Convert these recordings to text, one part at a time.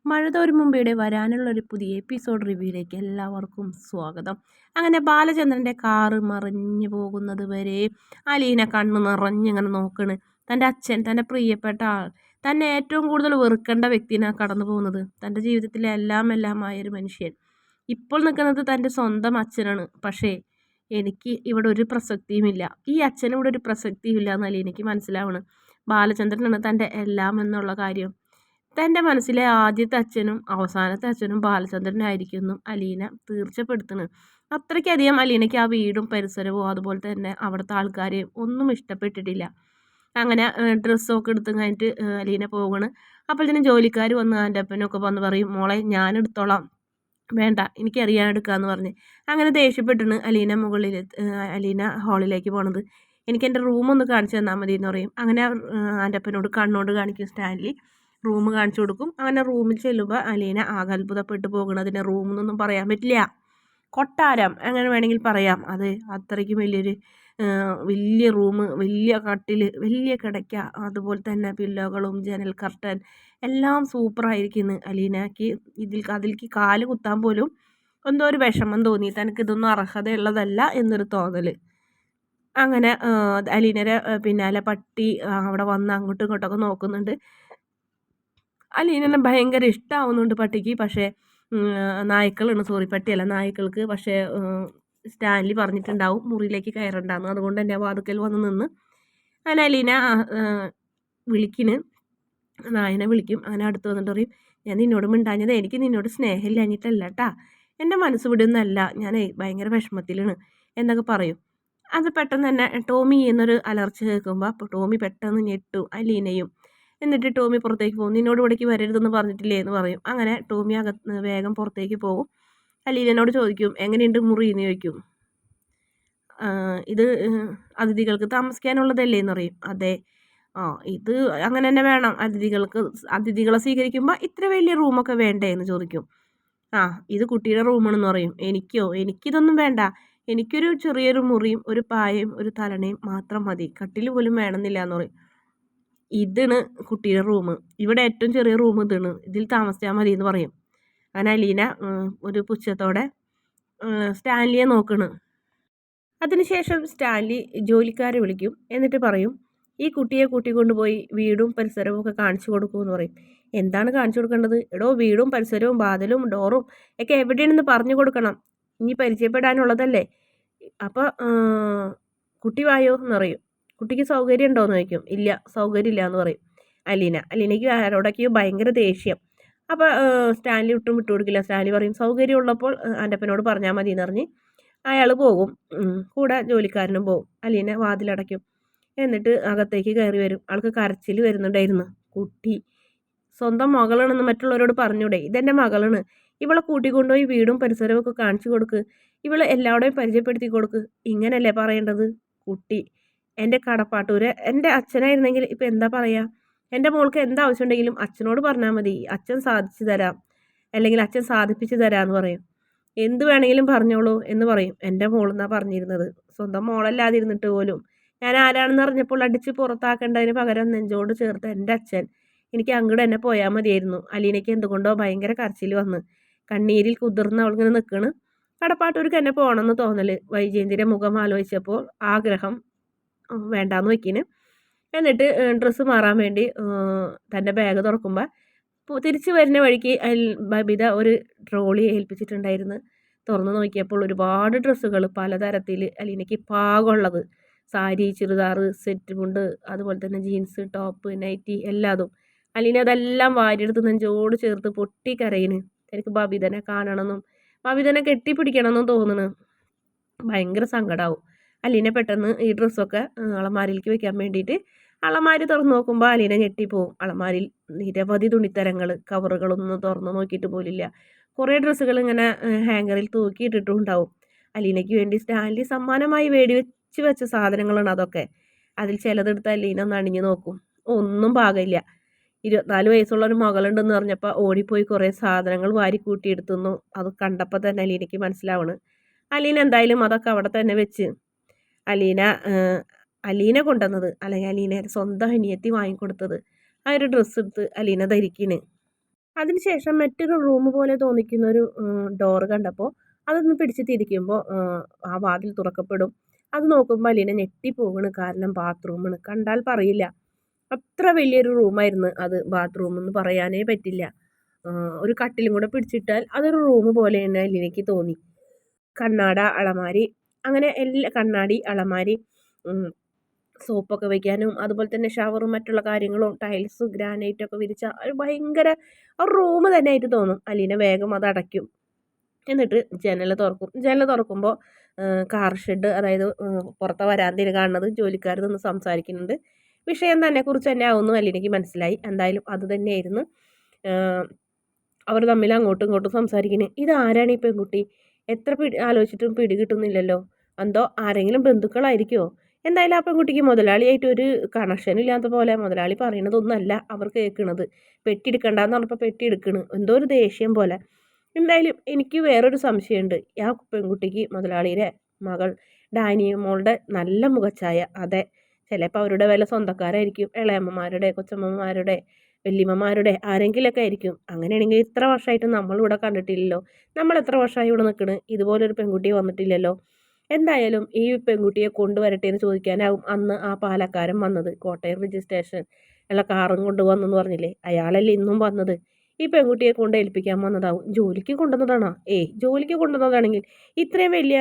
മഴ തോരും മുമ്പേടെ വരാനുള്ളൊരു പുതിയ എപ്പിസോഡ് റിവ്യൂയിലേക്ക് എല്ലാവർക്കും സ്വാഗതം. അങ്ങനെ ബാലചന്ദ്രൻ്റെ കാറ് മറിഞ്ഞു പോകുന്നത് വരെ അലീന കണ്ണ് നിറഞ്ഞിങ്ങനെ നോക്കണ്. തൻ്റെ അച്ഛൻ, തൻ്റെ പ്രിയപ്പെട്ട ആൾ, തന്നെ ഏറ്റവും കൂടുതൽ വെറുക്കേണ്ട വ്യക്തിനാണ് കടന്നു പോകുന്നത്. തൻ്റെ ജീവിതത്തിലെ എല്ലാമായൊരു മനുഷ്യൻ ഇപ്പോൾ നിൽക്കുന്നത് തൻ്റെ സ്വന്തം അച്ഛനാണ്. പക്ഷേ എനിക്ക് ഇവിടെ ഒരു പ്രസക്തിയുമില്ല, ഈ അച്ഛന് ഇവിടെ ഒരു പ്രസക്തിയുമില്ല എന്ന് അലീനയ്ക്ക് മനസ്സിലാവണം. ബാലചന്ദ്രനാണ് തൻ്റെ എല്ലാം എന്നുള്ള കാര്യം തൻ്റെ മനസ്സിലെ ആദ്യത്തെ അച്ഛനും അവസാനത്തെ അച്ഛനും ബാലചന്ദ്രനായിരിക്കും എന്നും അലീന തീർച്ചപ്പെടുത്തുന്നു. അത്രയ്ക്കധികം അലീനയ്ക്ക് ആ വീടും പരിസരവും അതുപോലെ തന്നെ അവിടുത്തെ ആൾക്കാരെയും ഒന്നും ഇഷ്ടപ്പെട്ടിട്ടില്ല. അങ്ങനെ ഡ്രസ്സൊക്കെ എടുത്ത് കഴിഞ്ഞിട്ട് അലീന പോകണ്. അപ്പോൾ തന്നെ ജോലിക്കാർ വന്ന് എൻ്റെ അപ്പനൊക്കെ വന്ന് പറയും, മോളെ ഞാൻ എടുത്തോളാം, വേണ്ട എനിക്കറിയാൻ എടുക്കാമെന്ന് പറഞ്ഞ് അങ്ങനെ ദേഷ്യപ്പെട്ടിന് അലീന ഹാളിലേക്ക് പോണത്. എനിക്ക് എൻ്റെ റൂമൊന്ന് കാണിച്ചു തന്നാൽ മതി എന്ന് പറയും. അങ്ങനെ എൻ്റെ അപ്പനോട് കണ്ണോട് കാണിക്കും സ്റ്റാൻലി. റൂം കാണിച്ചു കൊടുക്കും. അങ്ങനെ റൂമിൽ ചെല്ലുമ്പോൾ അലീന ആകെ അത്ഭുതപ്പെട്ട് പോകണതിന് റൂമെന്നൊന്നും പറയാൻ പറ്റില്ല, കൊട്ടാരം അങ്ങനെ വേണമെങ്കിൽ പറയാം. അത് അത്രയ്ക്കും വലിയ റൂം, വലിയ കട്ടിൽ, വലിയ കിടക്ക, അതുപോലെ തന്നെ പില്ലോകളും ജനൽ കർട്ടൻ എല്ലാം സൂപ്പറായിരിക്കുന്നു. അലീനയ്ക്ക് അതിലേക്ക് കാല് കുത്താൻ പോലും എന്തോ ഒരു വിഷമം തോന്നി. തനിക്കിതൊന്നും അർഹതയുള്ളതല്ല എന്നൊരു തോന്നൽ. അങ്ങനെ അലീനയുടെ പിന്നാലെ പട്ടി അവിടെ വന്ന് അങ്ങോട്ടും ഇങ്ങോട്ടൊക്കെ നോക്കുന്നുണ്ട്. അലീനനെ ഭയങ്കര ഇഷ്ടമാവുന്നുണ്ട് പട്ടിക്ക്. പക്ഷേ നായ്ക്കളാണ്, സോറി പട്ടിയല്ല, നായ്ക്കൾക്ക്. പക്ഷേ സ്റ്റാൻലി പറഞ്ഞിട്ടുണ്ടാവും മുറിയിലേക്ക് കയറണ്ടാന്ന്. അതുകൊണ്ട് തന്നെ വാതുക്കൽ വന്ന് നിന്ന് അങ്ങനെ അലീന വിളിക്കിന്, നായനെ വിളിക്കും. അങ്ങനെ അടുത്ത് വന്നിട്ട് പറയും, ഞാൻ നിന്നോട് മിണ്ടാഞ്ഞത് എനിക്ക് നിന്നോട് സ്നേഹമില്ലാഞ്ഞിട്ടല്ല കേട്ടാ, എൻ്റെ മനസ്സ് വിടുന്നല്ല, ഞാൻ ഭയങ്കര വിഷമത്തിലാണ് എന്നൊക്കെ പറയും. അത് പെട്ടെന്ന് തന്നെ ടോമി എന്നൊരു അലർച്ച കേൾക്കുമ്പോൾ അപ്പോൾ ടോമി പെട്ടെന്ന് ഞെട്ടും, അലീനയും. എന്നിട്ട് ടോമി പുറത്തേക്ക് പോകും. നിന്നോട് ഇവിടേക്ക് വരരുതെന്ന് പറഞ്ഞിട്ടില്ലേ എന്ന് പറയും. അങ്ങനെ ടോമി വേഗം പുറത്തേക്ക് പോകും. അലീനയോട് ചോദിക്കും, എങ്ങനെയുണ്ട് മുറി എന്ന് ചോദിക്കും. ഇത് അതിഥികൾക്ക് താമസിക്കാനുള്ളതല്ലേ എന്ന് പറയും. അതെ. ഇത് അങ്ങനെ തന്നെ വേണം, അതിഥികളെ സ്വീകരിക്കുമ്പോൾ ഇത്ര വലിയ റൂമൊക്കെ വേണ്ടേ എന്ന് ചോദിക്കും. ഇത് കുട്ടിയുടെ റൂമാണെന്ന് പറയും. എനിക്കിതൊന്നും വേണ്ട, എനിക്കൊരു ചെറിയൊരു മുറിയും ഒരു പായയും ഒരു തലണയും മാത്രം മതി, കട്ടിൽ പോലും വേണമെന്നില്ല എന്ന് പറയും. ഇതാണ് കുട്ടിയുടെ റൂം, ഇവിടെ ഏറ്റവും ചെറിയ റൂം ഇതാണ്, ഇതിൽ താമസിച്ചാൽ മതി എന്ന് പറയും. അങ്ങനെ അലീന ഒരു പുച്ഛത്തോടെ സ്റ്റാൻലിയെ നോക്കണ്. അതിനുശേഷം സ്റ്റാൻലി ജോലിക്കാരെ വിളിക്കും. എന്നിട്ട് പറയും, ഈ കുട്ടിയെ കൂട്ടിക്കൊണ്ടുപോയി വീടും പരിസരവും ഒക്കെ കാണിച്ചു കൊടുക്കുമെന്ന് പറയും. എന്താണ് കാണിച്ചു കൊടുക്കേണ്ടത്? എടോ, വീടും പരിസരവും വാതിലും ഡോറും ഒക്കെ എവിടെയാണെന്ന് പറഞ്ഞു കൊടുക്കണം, ഇനി പരിചയപ്പെടാനുള്ളതല്ലേ. അപ്പോൾ കുട്ടി വായോ എന്ന് പറയും. കുട്ടിക്ക് സൗകര്യം ഉണ്ടോയെന്ന് ചോദിക്കും. ഇല്ല, സൗകര്യമില്ല എന്ന് പറയും അലീനയ്ക്ക് ആരോടൊക്കെയോ ഭയങ്കര ദേഷ്യം. അപ്പോൾ സ്റ്റാൻലി ഒട്ടും വിട്ടുകൊടുക്കില്ല. സ്റ്റാൻലി പറയും, സൗകര്യം ഉള്ളപ്പോൾ എൻ്റെ അപ്പനോട് പറഞ്ഞാൽ മതി എന്ന് പറഞ്ഞ് അയാൾ പോകും. കൂടെ ജോലിക്കാരനും പോകും. അലീന വാതിലടയ്ക്കും. എന്നിട്ട് അകത്തേക്ക് കയറി വരും. ആൾക്ക് കരച്ചിൽ വരുന്നുണ്ടായിരുന്നു. കുട്ടി സ്വന്തം മകളാണെന്ന് മറ്റുള്ളവരോട് പറഞ്ഞൂടെ, ഇതെൻ്റെ മകളാണ്, ഇവളെ കൂട്ടിക്കൊണ്ടുപോയി വീടും പരിസരവും ഒക്കെ കാണിച്ചു കൊടുക്ക്, ഇവളെ എല്ലാവരുടെയും പരിചയപ്പെടുത്തി കൊടുക്ക്, ഇങ്ങനല്ലേ പറയേണ്ടത്? കുട്ടി എൻ്റെ കടപ്പാട്ടൂര്, എൻ്റെ അച്ഛനായിരുന്നെങ്കിൽ ഇപ്പം എന്താ പറയുക, എൻ്റെ മോൾക്ക് എന്താ ആവശ്യം ഉണ്ടെങ്കിലും അച്ഛനോട് പറഞ്ഞാൽ മതി, അച്ഛൻ സാധിച്ചു തരാം, അല്ലെങ്കിൽ അച്ഛൻ സാധിപ്പിച്ചു തരാമെന്ന് പറയും. എന്ത് വേണമെങ്കിലും പറഞ്ഞോളൂ എന്ന് പറയും. എൻ്റെ മോളെന്നാണ് പറഞ്ഞിരുന്നത്, സ്വന്തം മോളല്ലാതിരുന്നിട്ട് പോലും ഞാൻ ആരാണെന്ന് അറിഞ്ഞപ്പോൾ അടിച്ച് പുറത്താക്കേണ്ടതിന് പകരം നെഞ്ചോട് ചേർത്ത് എൻ്റെ അച്ഛൻ, എനിക്ക് അങ്ങോട്ട് തന്നെ പോയാൽ മതിയായിരുന്നു. അലീനയ്ക്ക് എന്തുകൊണ്ടോ ഭയങ്കര കരച്ചിൽ വന്ന് കണ്ണീരിൽ കുതിർന്ന് അവളിങ്ങനെ നിൽക്കണ്. കടപ്പാട്ടൂർക്ക് തന്നെ പോകണമെന്ന് തോന്നൽ. വൈജയന്തിയുടെ മുഖം ആലോചിച്ചപ്പോൾ ആഗ്രഹം വേണ്ടാന്ന് വയ്ക്കിന്. എന്നിട്ട് ഡ്രസ്സ് മാറാൻ വേണ്ടി തൻ്റെ ബാഗ് തുറക്കുമ്പോൾ തിരിച്ചു വരുന്ന വഴിക്ക് ബബിത ഒരു ട്രോളി ഏൽപ്പിച്ചിട്ടുണ്ടായിരുന്നു. തുറന്നു നോക്കിയപ്പോൾ ഒരുപാട് ഡ്രസ്സുകൾ പലതരത്തിൽ അലീനയ്ക്ക് പാകമുള്ളത്, സാരി, ചുരിദാർ, സെറ്റ് മുണ്ട്, അതുപോലെ തന്നെ ജീൻസ്, ടോപ്പ്, നൈറ്റി എല്ലാതും. അലീന അതെല്ലാം വാരിയെടുത്ത് നെഞ്ചോട് ചേർത്ത് പൊട്ടിക്കരയിന്. എനിക്ക് ബബിതനെ കാണണമെന്നും ബബിതനെ കെട്ടിപ്പിടിക്കണമെന്നും തോന്നുന്നു. ഭയങ്കര സങ്കടമാവും. അലീന പെട്ടെന്ന് ഈ ഡ്രസ്സൊക്കെ അളമാരിലേക്ക് വെക്കാൻ വേണ്ടിയിട്ട് അളമാരി തുറന്ന് നോക്കുമ്പോൾ അലീന ഞെട്ടിപ്പോവും. അളമാരിൽ നിരവധി തുണിത്തരങ്ങൾ, കവറുകളൊന്നും തുറന്ന് നോക്കിയിട്ട് പോലില്ല. കുറേ ഡ്രസ്സുകൾ ഇങ്ങനെ ഹാങ്ങറിൽ തൂക്കിയിട്ടിട്ടും ഉണ്ടാവും. അലീനയ്ക്ക് വേണ്ടി സ്റ്റാൻലി സമ്മാനമായി വെച്ച് വെച്ച സാധനങ്ങളാണ് അതൊക്കെ. അതിൽ ചിലതെടുത്ത് അലീന ഒന്ന് അണിഞ്ഞു നോക്കും. ഒന്നും പാകമില്ല. 24 വയസ്സുള്ള ഒരു മകളുണ്ടെന്ന് പറഞ്ഞപ്പോൾ ഓടിപ്പോയി കുറേ സാധനങ്ങൾ വാരി കൂട്ടിയെടുത്തുന്നു. അത് കണ്ടപ്പോൾ തന്നെ അലീനയ്ക്ക് മനസ്സിലാവണ്. അലീന എന്തായാലും അതൊക്കെ അവിടെ തന്നെ വെച്ച് അലീന അലീന കൊണ്ടുവന്നത്, അല്ലെങ്കിൽ അലീന സ്വന്തം അനിയത്തി വാങ്ങിക്കൊടുത്തത് ആ ഒരു ഡ്രസ്സ് എടുത്ത് അലീന ധരിക്കണ്. അതിനുശേഷം മറ്റൊരു റൂം പോലെ തോന്നിക്കുന്നൊരു ഡോറ് കണ്ടപ്പോൾ അതൊന്ന് പിടിച്ച് തിരിക്കുമ്പോൾ ആ വാതിൽ തുറക്കപ്പെടും. അത് നോക്കുമ്പോൾ അലീന ഞെട്ടിപ്പോവാണ്. കാരണം ബാത്റൂമാണ്. കണ്ടാൽ പറയില്ല. അത്ര വലിയൊരു റൂമായിരുന്നു അത്. ബാത്റൂമെന്ന് പറയാനേ പറ്റില്ല. ഒരു കട്ടിലും കൂടെ പിടിച്ചിട്ടാൽ അതൊരു റൂം പോലെ തന്നെ അലീനയ്ക്ക് തോന്നി. കണ്ണാട, അലമാരി അങ്ങനെ കണ്ണാടി, അലമാരി, സോപ്പൊക്കെ വെക്കാനും അതുപോലെ തന്നെ ഷവറും മറ്റുള്ള കാര്യങ്ങളും ടൈൽസ് ഗ്രാനൈറ്റൊക്കെ വിരിച്ച ഒരു ഭയങ്കര ഒരു റൂം തന്നെ ആയിട്ട് തോന്നും. അലീന വേഗം അത് അടയ്ക്കും. എന്നിട്ട് ജനൽ തുറക്കും. ജനൽ തുറക്കുമ്പോൾ കാർ ഷെഡ്, അതായത് പുറത്തെ വരാന്തയിൽ കാണുന്നത് ജോലിക്കാർ നിന്ന് സംസാരിക്കുന്നുണ്ട്. വിഷയം തന്നെക്കുറിച്ച് തന്നെ ആവുന്നു അലീനയ്ക്ക് മനസ്സിലായി. എന്തായാലും അത് തന്നെയായിരുന്നു. അവർ തമ്മിൽ അങ്ങോട്ടും ഇങ്ങോട്ടും സംസാരിക്കുന്നത്. ഇതാരാണ് ഈ പെൺകുട്ടി? എത്ര ആലോചിച്ചിട്ടും പിടി കിട്ടുന്നില്ലല്ലോ. എന്തോ ആരെങ്കിലും ബന്ധുക്കളായിരിക്കുമോ? എന്തായാലും ആ പെൺകുട്ടിക്ക് മുതലാളിയായിട്ട് ഒരു കണക്ഷൻ ഇല്ലാത്ത പോലെ. മുതലാളി പറയണതൊന്നുമല്ല അവർ കേൾക്കണത്. പെട്ടി എടുക്കണ്ടെന്ന് പറഞ്ഞപ്പോൾ പെട്ടി എടുക്കണ്. എന്തോ ഒരു ദേഷ്യം പോലെ. എന്തായാലും എനിക്ക് വേറൊരു സംശയമുണ്ട്. ആ പെൺകുട്ടിക്ക് മുതലാളിയുടെ മകൾ ഡാനിയമോളുടെ നല്ല മുഖച്ഛായ. അതെ, ചിലപ്പോൾ അവരുടെ വല്ല സ്വന്തക്കാരായിരിക്കും. ഇളയമ്മമാരുടെ, കൊച്ചമ്മമാരുടെ, വല്യമ്മമാരുടെ ആരെങ്കിലുമൊക്കെ ആയിരിക്കും. അങ്ങനെയാണെങ്കിൽ ഇത്ര വർഷമായിട്ട് നമ്മളിവിടെ കണ്ടിട്ടില്ലല്ലോ. നമ്മൾ എത്ര വർഷമായി ഇവിടെ നിൽക്കണ്? ഇതുപോലൊരു പെൺകുട്ടി വന്നിട്ടില്ലല്ലോ. എന്തായാലും ഈ പെൺകുട്ടിയെ കൊണ്ടുവരട്ടെ എന്ന് ചോദിക്കാനാവും അന്ന് ആ പാലക്കാരൻ വന്നത്. കോട്ടയം രജിസ്ട്രേഷൻ ഉള്ള കാറും കൊണ്ടുവന്നെന്ന് പറഞ്ഞില്ലേ, അയാളല്ലേ ഇന്നും വന്നത്. ഈ പെൺകുട്ടിയെ കൊണ്ട് ഏൽപ്പിക്കാൻ വന്നതാവും. ജോലിക്ക് കൊണ്ടുവന്നതാണോ? ജോലിക്ക് കൊണ്ടുവന്നതാണെങ്കിൽ ഇത്രയും വലിയ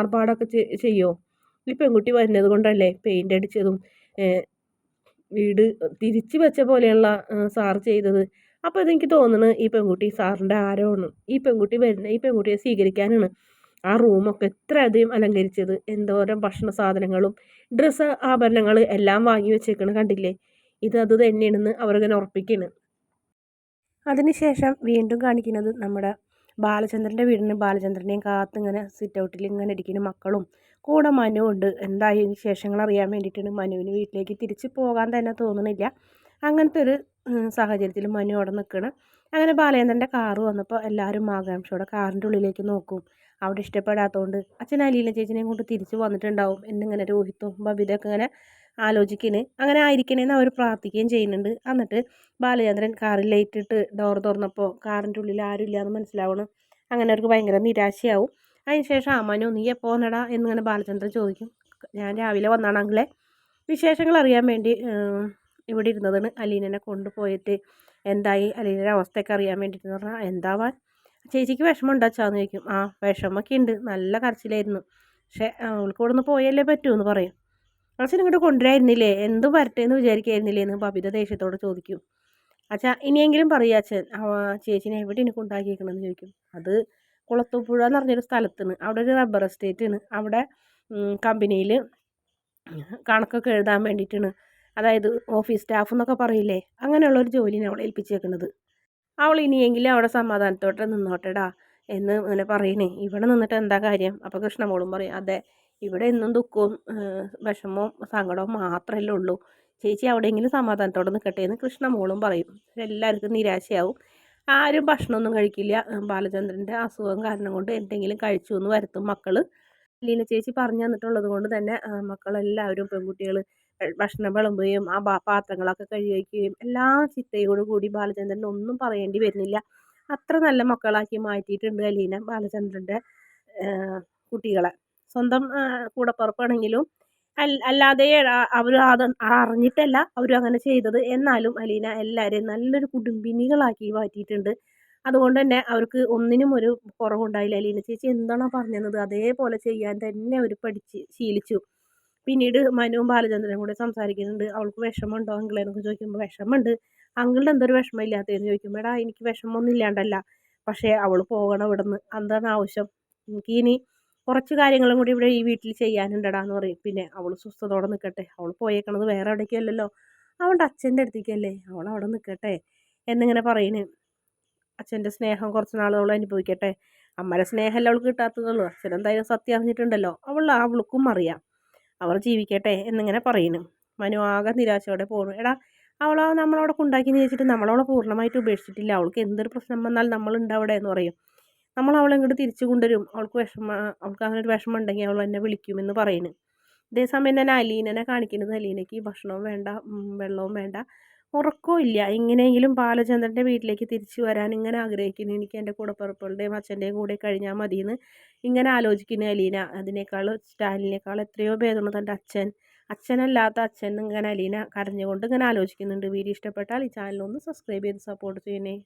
ആർഭാടമൊക്കെ ചെയ്യുമോ? ഈ പെൺകുട്ടി വരുന്നത് കൊണ്ടല്ലേ പെയിൻ്റ് അടിച്ചതും വീട് തിരിച്ചു വെച്ച പോലെയുള്ള സാർ ചെയ്തത്. അപ്പോൾ ഇതെനിക്ക് തോന്നുന്നു ഈ പെൺകുട്ടി സാറിൻ്റെ ആരോ ആണ്. ഈ പെൺകുട്ടിയെ സ്വീകരിക്കാനാണ് ആ റൂമൊക്കെ ഇത്ര അധികം അലങ്കരിച്ചത്. എന്തോരം ഭക്ഷണ സാധനങ്ങളും ഡ്രസ്സ് ആഭരണങ്ങൾ എല്ലാം വാങ്ങി വെച്ചേക്കണ് കണ്ടില്ലേ. അത് തന്നെയാണെന്ന് അവരിങ്ങനെ ഉറപ്പിക്കുന്നു. അതിനുശേഷം വീണ്ടും കാണിക്കുന്നത് നമ്മുടെ ബാലചന്ദ്രൻ്റെ വീടിന്. ബാലചന്ദ്രനെയും കാത്തിങ്ങനെ സിറ്റ് ഔട്ടിൽ ഇങ്ങനെ ഇരിക്കുന്ന മക്കളും കൂടെ മനു ഉണ്ട്. എന്തായി വിശേഷങ്ങൾ അറിയാൻ വേണ്ടിയിട്ടാണ്. മനുവിന് വീട്ടിലേക്ക് തിരിച്ച് പോകാൻ തന്നെ തോന്നുന്നില്ല. അങ്ങനത്തെ ഒരു സാഹചര്യത്തിൽ മനു അവിടെ നിൽക്കണം. അങ്ങനെ ബാലചന്ദ്രൻ്റെ കാറ് വന്നപ്പോൾ എല്ലാവരും ആകാംക്ഷയോടെ കാറിൻ്റെ ഉള്ളിലേക്ക് നോക്കും. അവിടെ ഇഷ്ടപ്പെടാത്തതുകൊണ്ട് അച്ഛൻ അലീന ചേച്ചിനെയും കൊണ്ട് തിരിച്ച് വന്നിട്ടുണ്ടാവും എന്നിങ്ങനെ രോഹിത്തും ബബിതയൊക്കെ ഇങ്ങനെ ആലോചിക്കണേ. അങ്ങനെ ആയിരിക്കണേന്ന് അവർ പ്രാർത്ഥിക്കുകയും ചെയ്യുന്നുണ്ട്. എന്നിട്ട് ബാലചന്ദ്രൻ കാറിൽ ലൈറ്റ് ഇട്ട് ഡോർ തുറന്നപ്പോൾ കാറിൻ്റെ ഉള്ളിൽ ആരും ഇല്ലയെന്ന് മനസ്സിലാവണം. അങ്ങനെ അവർക്ക് ഭയങ്കര നിരാശയാവും. അതിനുശേഷം മനു നീ എപ്പോൾ വന്നടാ എന്നിങ്ങനെ ബാലചന്ദ്രൻ ചോദിക്കും. ഞാൻ രാവിലെ വന്നാണെങ്കിലേ വിശേഷങ്ങൾ അറിയാൻ വേണ്ടി ഇവിടെ ഇരുന്നതാണ്. അലീനനെ കൊണ്ടുപോയിട്ട് എന്തായി അലീനയുടെ അവസ്ഥയൊക്കെ അറിയാൻ വേണ്ടിയിട്ട് പറഞ്ഞാൽ എന്താവാൻ ചേച്ചിക്ക് വിഷമം ഉണ്ടാച്ചാന്ന് ചോദിക്കും. വിഷമമൊക്കെ ഉണ്ട്, നല്ല കരച്ചിലായിരുന്നു. പക്ഷേ അവൾക്ക് ഇവിടെ നിന്ന് പോയല്ലേ പറ്റുമെന്ന് പറയും. അച്ഛൻ ഇങ്ങോട്ട് കൊണ്ടുവരായിരുന്നില്ലേ, എന്തും വരട്ടെ എന്ന് വിചാരിക്കായിരുന്നില്ലേ എന്ന് ബബിത ദേഷ്യത്തോട് ചോദിക്കും. അച്ഛാ ഇനിയെങ്കിലും പറയുക അച്ഛൻ ചേച്ചിനെ എവിടെയാണ് കൊണ്ടാക്കിയേക്കണമെന്ന് ചോദിക്കും. അത് കുളത്തൂപ്പുഴ എന്ന് പറഞ്ഞൊരു സ്ഥലത്താണ്. അവിടെ ഒരു റബ്ബർ എസ്റ്റേറ്റാണ്. അവിടെ കമ്പനിയിൽ കണക്കൊക്കെ എഴുതാൻ വേണ്ടിയിട്ടാണ്. അതായത് ഓഫീസ് സ്റ്റാഫ് എന്നൊക്കെ പറയില്ലേ, അങ്ങനെയുള്ളൊരു ജോലിയാണ് അവളെ ഏൽപ്പിച്ചേക്കുന്നത്. അവൾ ഇനിയെങ്കിലും അവിടെ സമാധാനത്തോടെ നിന്നോട്ടെടാ എന്ന് ഇങ്ങനെ പറയണേ. ഇവിടെ നിന്നിട്ട് എന്താ കാര്യം? അപ്പോൾ കൃഷ്ണമോളും പറയും അതെ, ഇവിടെ എന്നും ദുഃഖവും വിഷമവും സങ്കടവും മാത്രമല്ലേ ഉള്ളൂ. ചേച്ചി അവിടെയെങ്കിലും സമാധാനത്തോടെ നിൽക്കട്ടെ എന്ന് കൃഷ്ണമോളും പറയും. എല്ലാവർക്കും നിരാശയാവും. ആരും ഭക്ഷണമൊന്നും കഴിക്കില്ല. ബാലചന്ദ്രൻ്റെ അസുഖം കാരണം കൊണ്ട് എന്തെങ്കിലും കഴിച്ചു എന്ന് വരുത്തും മക്കൾ. ലീന ചേച്ചി പറഞ്ഞു തന്നിട്ടുള്ളത് കൊണ്ട് തന്നെ മക്കളെല്ലാവരും പെൺകുട്ടികൾ ഭക്ഷണം വിളമ്പുകയും ആ പാത്രങ്ങളൊക്കെ കഴുകി വയ്ക്കുകയും എല്ലാ ചിട്ടയോടും കൂടി ബാലചന്ദ്രൻ ഒന്നും പറയേണ്ടി വരുന്നില്ല. അത്ര നല്ല മക്കളാക്കി മാറ്റിയിട്ടുണ്ട് അലീന ബാലചന്ദ്രൻ്റെ കുട്ടികളെ. സ്വന്തം കൂടപ്പുറപ്പാണെങ്കിലും അല്ലാതെ അവർ അത് അറിഞ്ഞിട്ടല്ല അവരും അങ്ങനെ ചെയ്തത്. എന്നാലും അലീന എല്ലാവരെയും നല്ലൊരു കുടുംബിനികളാക്കി മാറ്റിയിട്ടുണ്ട്. അതുകൊണ്ട് തന്നെ അവർക്ക് ഒന്നിനും ഒരു കുറവുണ്ടായില്ല. അലീന ചേച്ചി എന്താണോ പറഞ്ഞത് അതേപോലെ ചെയ്യാൻ തന്നെ അവർ പഠിച്ച് ശീലിച്ചു. പിന്നീട് മനുവും ബാലചന്ദ്രനും കൂടെ സംസാരിക്കുന്നുണ്ട്. അവൾക്ക് വിഷമമുണ്ടോ അങ്കിളെ എന്നൊക്കെ ചോദിക്കുമ്പോൾ വിഷമമുണ്ട്. അങ്കിളിന് എന്തൊരു വിഷമം ഇല്ലാത്തതെന്ന് ചോദിക്കുമ്പോൾ എടാ എനിക്ക് വിഷമമൊന്നും ഇല്ലാണ്ടല്ല, പക്ഷേ അവൾ പോകണം ഇവിടെ നിന്ന്. എന്താണ് ആവശ്യം? എനിക്ക് ഇനി കുറച്ച് കാര്യങ്ങളും കൂടി ഇവിടെ ഈ വീട്ടിൽ ചെയ്യാനുണ്ടടാന്ന് പറയും. പിന്നെ അവൾ സ്വസ്ഥതയോടെ നിൽക്കട്ടെ, അവൾ പോയേക്കണത് വേറെ എവിടേക്കല്ലല്ലോ, അവളുടെ അച്ഛൻ്റെ അടുത്തേക്കല്ലേ, അവൾ അവിടെ നിൽക്കട്ടെ എന്നിങ്ങനെ പറയുന്നു. അച്ഛൻ്റെ സ്നേഹം കുറച്ച് നാളുകൾ അനുഭവിക്കട്ടെ. അമ്മയുടെ സ്നേഹമല്ല അവൾക്ക് കിട്ടാത്തതുള്ളൂ. അച്ഛനെന്തായാലും സത്യം അറിഞ്ഞിട്ടുണ്ടല്ലോ, അവൾക്കും അറിയാം, അവർ ജീവിക്കട്ടെ എന്നിങ്ങനെ പറയുന്നു. മനു ആകെ നിരാശയോടെ പോകുന്നു. എടാ നമ്മളവിടെ കൊണ്ടാക്കി വെച്ചിട്ട് നമ്മളവളെ പൂർണ്ണമായിട്ട് ഉപേക്ഷിച്ചിട്ടില്ല. അവൾക്ക് എന്തൊരു പ്രശ്നം വന്നാൽ നമ്മളുണ്ട് അവിടെ എന്ന് പറയും. നമ്മൾ അവളെ ഇങ്ങോട്ട് തിരിച്ചു കൊണ്ടുവരും. അവൾക്ക് അങ്ങനെ ഒരു വിഷമം ഉണ്ടെങ്കിൽ അവൾ എന്നെ വിളിക്കുമെന്ന് പറയുന്നു. ഇതേസമയം തന്നെ അലീനനെ കാണിക്കുന്നത്. അലീനയ്ക്ക് ഭക്ഷണവും വേണ്ട, വെള്ളവും വേണ്ട, ഉറക്കവും ഇല്ല. എങ്ങനെയെങ്കിലും ബാലചന്ദ്രൻ്റെ വീട്ടിലേക്ക് തിരിച്ചു വരാൻ ഇങ്ങനെ ആഗ്രഹിക്കുന്നു. എനിക്ക് എൻ്റെ കൂടപ്പിറപ്പുകളുടെയും അച്ഛൻ്റെയും കൂടെ കഴിഞ്ഞാൽ മതിയെന്ന് ഇങ്ങനെ ആലോചിക്കുന്നു അലീന. അതിനേക്കാൾ സ്റ്റാലിനേക്കാൾ എത്രയോ ഭേദമാണ് തൻ്റെ അച്ഛൻ. അച്ഛനല്ലാത്ത അച്ഛൻ ഇങ്ങനെ അലീന കരഞ്ഞുകൊണ്ട് ഇങ്ങനെ ആലോചിക്കുന്നുണ്ട്. വീഡിയോ ഇഷ്ടപ്പെട്ടാൽ ഈ ചാനൽ ഒന്ന് സബ്സ്ക്രൈബ് ചെയ്ത് സപ്പോർട്ട് ചെയ്യണേ.